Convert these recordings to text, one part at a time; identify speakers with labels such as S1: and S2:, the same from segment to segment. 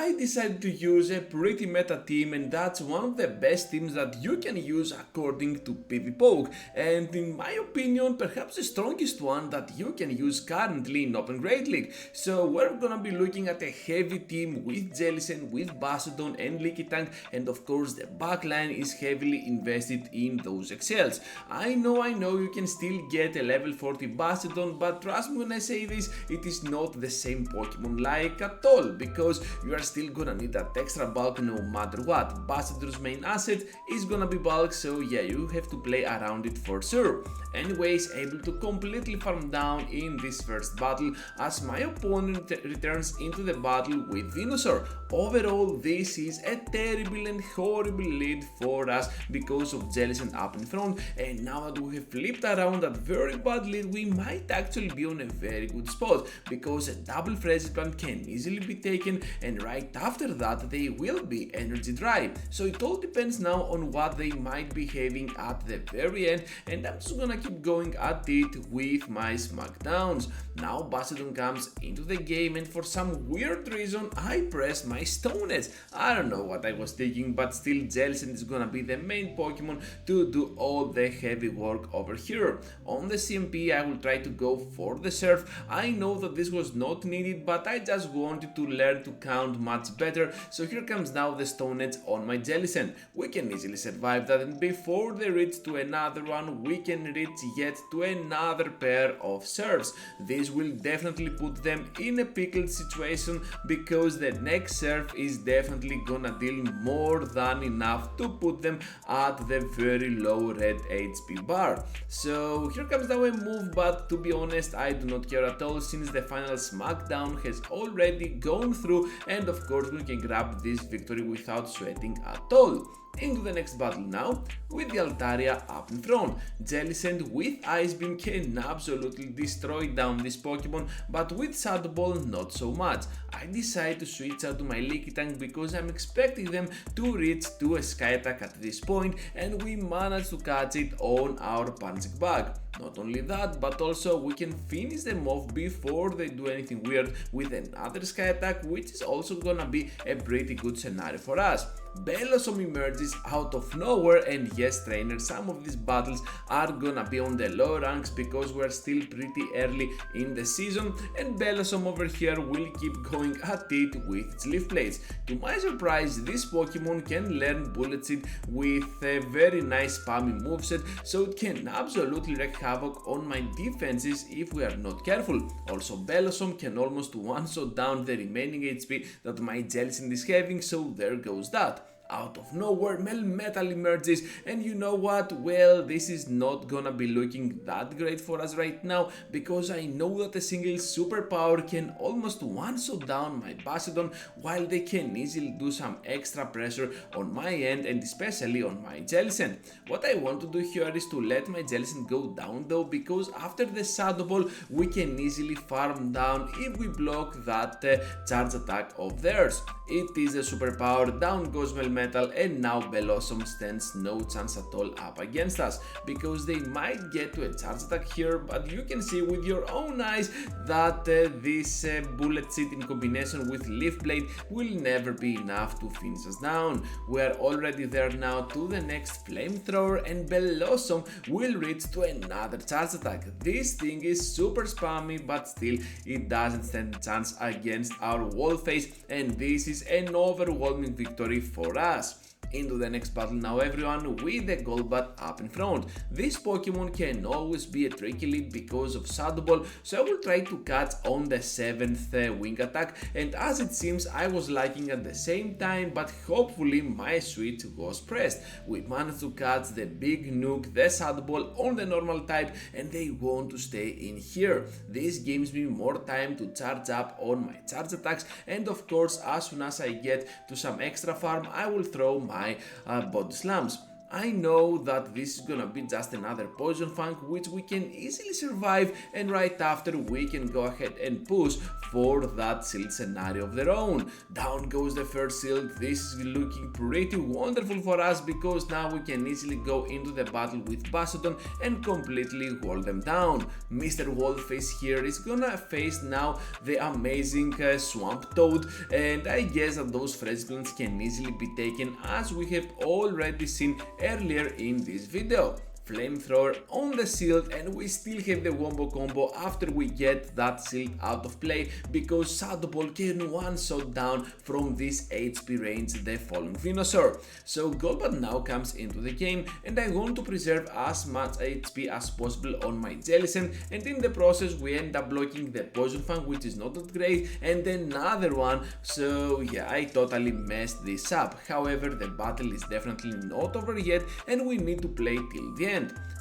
S1: I decided to use a pretty meta team, and that's one of the best teams that you can use according to PvPoke, and in my opinion perhaps the strongest one that you can use currently in Open Great League. So we're gonna be looking at a heavy team with Jellicent, with Bastiodon and Leaky Tank, and of course the backline is heavily invested in those excels. I know you can still get a level 40 Bastiodon, but trust me when I say this, it is not the same Pokemon like at all, because you are still gonna need that extra bulk no matter what. Bastiodon's main asset is gonna be bulk, so yeah, you have to play around it for sure. Anyways, able to completely farm down in this first battle as my opponent returns into the battle with Venusaur. Overall, this is a terrible and horrible lead for us because of Jellicent up in front, and now that we have flipped around that very bad lead, we might actually be on a very good spot, because a double Frenzy Plant can easily be taken, and right after that they will be energy dry. So it all depends now on what they might be having at the very end, and I'm just gonna keep going at it with my smackdowns. Now Bastiodon comes into the game, and for some weird reason I pressed my Stone Edge. I don't know what I was thinking, but still Jellicent is gonna be the main Pokemon to do all the heavy work over here. On the CMP I will try to go for the Surf. I know that this was not needed, but I just wanted to learn to count much better, so here comes now the Stone Edge on my Jellicent. We can easily survive that, and before they reach to another one, we can reach yet to another pair of Surfs. This will definitely put them in a pickled situation, because the next Surf is definitely gonna deal more than enough to put them at the very low red HP bar. So here comes now a move, but to be honest I do not care at all, since the final smackdown has already gone through, and of course we can grab this victory without sweating at all. Into the next battle now, with the Altaria up in front. Jellicent with Ice Beam can absolutely destroy down this Pokemon, but with Shadow Ball not so much. I decide to switch out to my Leaky Tank because I'm expecting them to reach to a Sky Attack at this point, and we managed to catch it on our Punching Bag. Not only that, but also we can finish them off before they do anything weird with another Sky Attack, which is also gonna be a pretty good scenario for us. Bellossom emerges out of nowhere, and yes trainer, some of these battles are gonna be on the low ranks because we're still pretty early in the season, and Bellossom over here will keep going at it with its Leaf Blades. To my surprise, this Pokemon can learn Bullet Seed with a very nice spammy moveset, so it can absolutely wreak havoc on my defenses if we are not careful. Also Bellossom can almost one-shot down the remaining HP that my Jellicent is having, so there goes that. Out of nowhere, Melmetal emerges, and you know what? Well, this is not gonna be looking that great for us right now, because I know that a single superpower can almost one-shot down my Bastiodon, while they can easily do some extra pressure on my end, and especially on my Jellicent. What I want to do here is to let my Jellicent go down though, because after the Shadow Ball we can easily farm down if we block that charge attack of theirs. It is a superpower, down goes Melmetal, and now Bellossom stands no chance at all up against us, because they might get to a charge attack here, but you can see with your own eyes that this Bullet Seed in combination with Leaf Blade will never be enough to finish us down. We are already there now to the next Flamethrower, and Bellossom will reach to another charge attack. This thing is super spammy, but still it doesn't stand a chance against our Wall Face, and this is an overwhelming victory for us. Into the next battle now everyone, with the Golbat up in front. This Pokemon can always be a tricky lead because of Shadow Ball, so I will try to catch on the 7th wing attack, and as it seems I was lagging at the same time, but hopefully my switch was pressed. We managed to catch the big nuke, the Shadow Ball on the normal type, and they want to stay in here. This gives me more time to charge up on my charge attacks, and of course as soon as I get to some extra farm I will throw my Body Slams. I know that this is gonna be just another poison fang which we can easily survive, and right after we can go ahead and push for that shield scenario of their own. Down goes the first shield. This is looking pretty wonderful for us because now we can easily go into the battle with Basadon and completely wall them down. Mr. Wallface here is gonna face now the amazing Swamp Toad, and I guess that those fresh glance can easily be taken as we have already seen earlier in this video. Flamethrower on the shield, and we still have the wombo combo after we get that shield out of play because Shadow Ball can one shot down from this HP range the fallen Venusaur. So Golbat now comes into the game, and I want to preserve as much HP as possible on my Jellicent, and in the process we end up blocking the Poison Fang, which is not that great, and another one. So yeah, I totally messed this up. However, the battle is definitely not over yet, and we need to play till the end.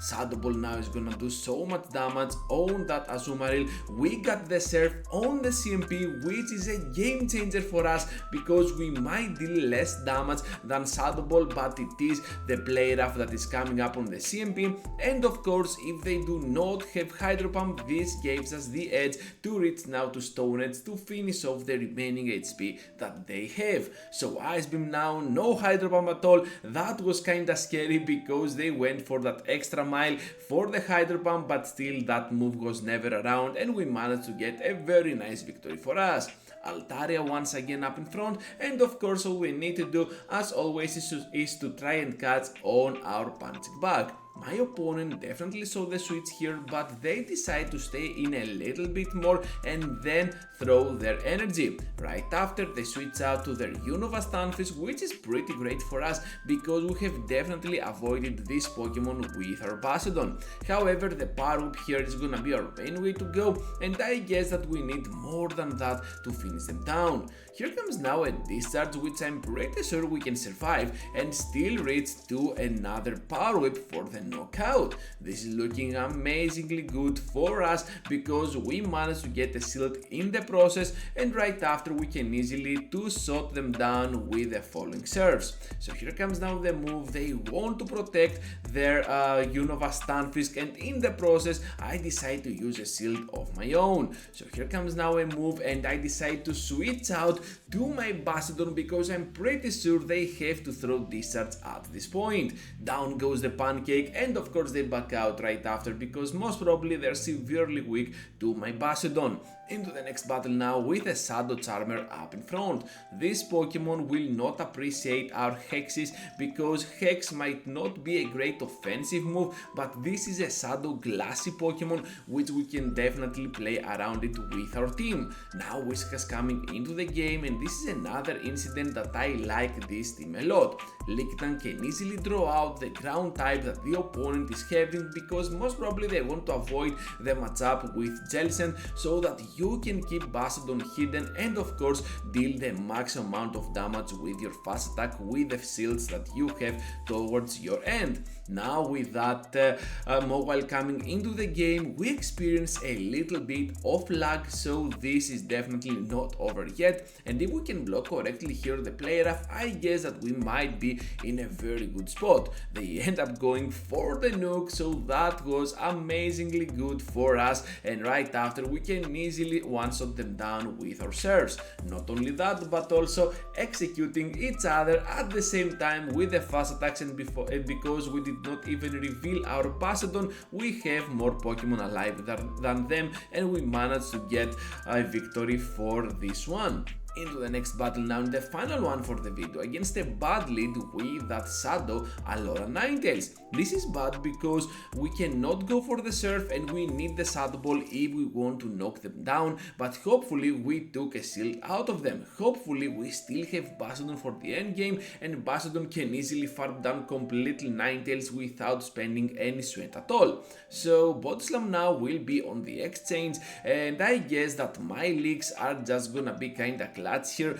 S1: Shadow Ball now is gonna do so much damage on that Azumarill. We got the Surf on the CMP, which is a game changer for us because we might deal less damage than Shadow Ball, but it is the Play Rough that is coming up on the CMP, and of course if they do not have Hydro Pump, this gives us the edge to reach now to Stone Edge to finish off the remaining HP that they have. So Ice Beam now, no Hydro Pump at all. That was kinda scary because they went for that extra mile for the Hydro Pump, but still that move was never around, and we managed to get a very nice victory for us. Altaria once again up in front, and of course all we need to do as always is to try and catch on our punching bag. My opponent definitely saw the switch here, but they decide to stay in a little bit more and then throw their energy. Right after, they switch out to their Unova Stunfisk, which is pretty great for us because we have definitely avoided this Pokemon with our Basadon. However, the power up here is gonna be our main way to go, and I guess that we need more than that to finish them down. Here comes now a Discharge, which I'm pretty sure we can survive and still reach to another Power Whip for the knockout. This is looking amazingly good for us because we managed to get a shield in the process, and right after we can easily two-shot them down with the falling serves. So here comes now the move. They want to protect their Unova Stunfisk, and in the process I decide to use a shield of my own. So here comes now a move, and I decide to switch out to my Basadon because I'm pretty sure they have to throw Discharge at this point. Down goes the Pancake, and of course they back out right after because most probably they're severely weak to my Basadon. Into the next battle now with a Shadow Charmer up in front. This Pokemon will not appreciate our Hexes because Hex might not be a great offensive move, but this is a Shadow Glassy Pokemon which we can definitely play around it with our team. Now Whiskas coming into the game, and this is another incident that I like this team a lot. Lickitung can easily draw out the ground type that the opponent is having because most probably they want to avoid the matchup with Jellicent so that you can keep Basadon hidden and of course deal the max amount of damage with your fast attack with the shields that you have towards your end. Now with that mobile coming into the game, we experience a little bit of lag, so this is definitely not over yet, and if we can block correctly here the Play Rough, I guess that we might be in a very good spot. They end up going for the nuke, so that was amazingly good for us, and right after we can easily one-shot them down with our serves. Not only that, but also executing each other at the same time with the fast attacks, and because we did not even reveal our Basadon, we have more Pokemon alive than them, and we managed to get a victory for this one. Into the next battle now, and the final one for the video, against a bad lead with that Shadow Alola Ninetales. This is bad because we cannot go for the Surf and we need the Shadow Ball if we want to knock them down, but hopefully we took a shield out of them. Hopefully we still have Basadon for the end game, and Basadon can easily farm down completely Ninetales without spending any sweat at all. So Bodyslam now will be on the exchange, and I guess that my leaks are just gonna be kinda clutch here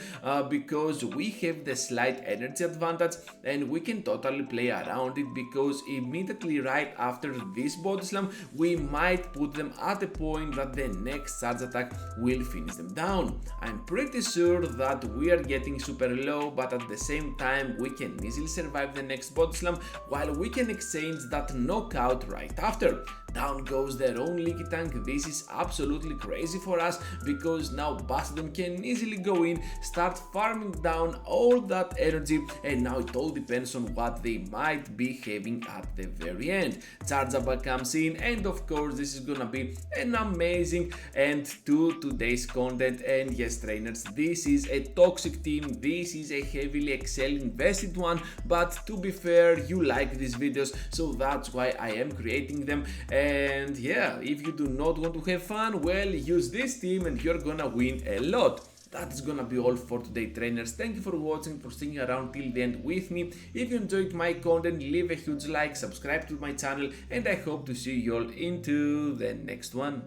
S1: because we have the slight energy advantage and we can totally play around it, because immediately right after this body slam we might put them at a point that the next charge attack will finish them down. I'm pretty sure that we are getting super low, but at the same time we can easily survive the next body slam while we can exchange that knockout right after. Down goes their own leaky tank. This is absolutely crazy for us because now Bastodon can easily go in, start farming down all that energy, and now it all depends on what they might be having at the very end. Chargeable comes in, and of course this is gonna be an amazing end to today's content. And yes, trainers, this is a toxic team, this is a heavily Excel invested one, but to be fair, you like these videos, so that's why I am creating them. And yeah, if you do not want to have fun, well, use this team and you're gonna win a lot. That is gonna be all for today, trainers. Thank you for watching, for sticking around till the end with me. If you enjoyed my content, leave a huge like, subscribe to my channel, and I hope to see you all into the next one.